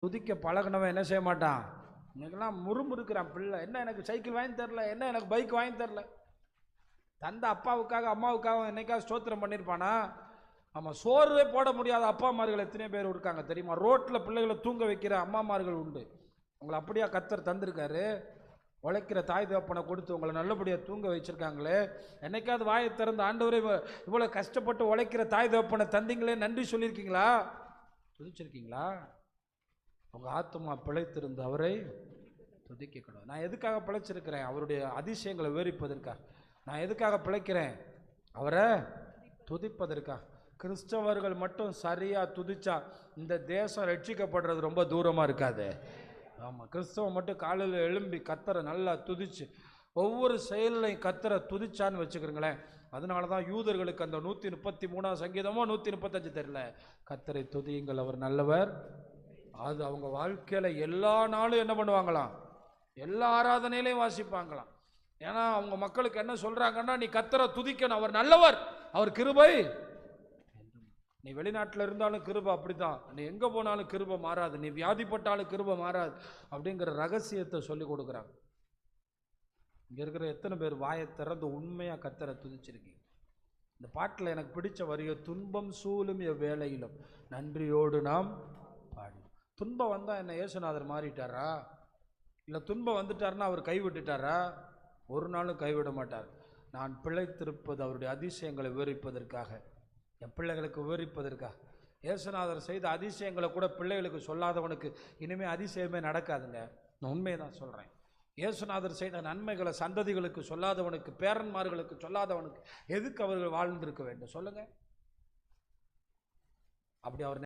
துதிக்க பழகினவன் என்ன செய்ய மாட்டான்? இன்னைக்கெல்லாம் முறுமுறுக்கிறான் பிள்ளை. என்ன எனக்கு சைக்கிள் வாங்கி தரல, என்ன எனக்கு பைக் வாங்கி தரல. தந்த அப்பாவுக்காக அம்மாவுக்காக என்னைக்காவது ஸ்தோத்திரம் பண்ணியிருப்பானா? ஆமாம், சோர்வே போட முடியாத அப்பாமார்கள் எத்தனை பேர் இருக்காங்க தெரியுமா? ரோட்டில் பிள்ளைகளை தூங்க வைக்கிற அம்மாமார்கள் உண்டு. உங்களை அப்படியா கர்த்தர் தந்திருக்காரு. உழைக்கிற தாய் தகப்பனை கொடுத்து உங்களை நல்லபடியாக தூங்க வச்சுருக்காங்களே. என்னைக்காவது வாயை திறந்து ஆண்டவரே இவ்வளோ கஷ்டப்பட்டு உழைக்கிற தாய் தகப்பனை தந்தீங்களே நன்றி சொல்லியிருக்கீங்களா? துதிச்சிருக்கீங்களா? உங்கள் ஆத்மா பிழைத்திருந்த அவரை துதிக்கக்கூடாது. நான் எதுக்காக பிழைச்சிருக்கிறேன்? அவருடைய அதிசயங்களை விவரிப்பதற்காக. நான் எதுக்காக பிழைக்கிறேன்? அவரை துதிப்பதற்காக. கிறிஸ்தவர்கள் மட்டும் சரியாக துதிச்சா இந்த தேசம் ரட்சிக்கப்படுறது ரொம்ப தூரமாக இருக்காது. ஆமாம், கிறிஸ்தவம் மட்டும் காலையில் எழும்பி கத்தரை நல்லா துதிச்சு ஒவ்வொரு செயலையும் கத்தரை துதிச்சான்னு வச்சுக்கிறீங்களேன். அதனால தான் யூதர்களுக்கு அந்த 133 சங்கீதமோ 135 தெரியல, கத்தரை துதியுங்கள் அவர் நல்லவர். அது அவங்க வாழ்க்கையில் எல்லா நாளும் என்ன பண்ணுவாங்களாம்? எல்லா ஆராதனையிலையும் வாசிப்பாங்களாம். ஏன்னா அவங்க மக்களுக்கு என்ன சொல்கிறாங்கன்னா, நீ கத்தரை துதிக்கணும், அவர் நல்லவர், அவர் கிருபை. நீ வெளிநாட்டில் இருந்தாலும் கிருபை அப்படி தான், நீ எங்கே போனாலும் கிருபை மாறாது, நீ வியாதிப்பட்டாலும் கிருபை மாறாது அப்படிங்கிற ரகசியத்தை சொல்லி கொடுக்குறாங்க. இங்கே இருக்கிற எத்தனை பேர் வாயை திறந்து உண்மையாக கத்தரை துதிச்சிருக்கீங்க? இந்த பாட்டில் எனக்கு பிடிச்ச வரிய, துன்பம் சூழும் எவ்வேளையிலும் நன்றியோடு நாம் பாடி. துன்பம் வந்தால் என்ன இயேசுநாதர் மாறிட்டாரா? இல்லை துன்பம் வந்துட்டாருன்னா அவர் கைவிட்டுட்டாரா? ஒரு நாளும் கைவிட மாட்டார். நான் பிழைத்திருப்பது அவருடைய அதிசயங்களை விவரிப்பதற்காக, என் பிள்ளைகளுக்கு விவரிப்பதற்காக. இயேசுநாதர் செய்த அதிசயங்களை கூட பிள்ளைகளுக்கு சொல்லாதவனுக்கு இனிமேல் அதிசயமே நடக்காதுங்க. நான் உண்மையை தான் சொல்கிறேன். இயேசுநாதர் செய்த நன்மைகளை சந்ததிகளுக்கு சொல்லாதவனுக்கு, பேரன்மார்களுக்கு சொல்லாதவனுக்கு எதுக்கு அவர்கள் வாழ்ந்திருக்க வேண்டும் சொல்லுங்கள்? அப்படி அவர்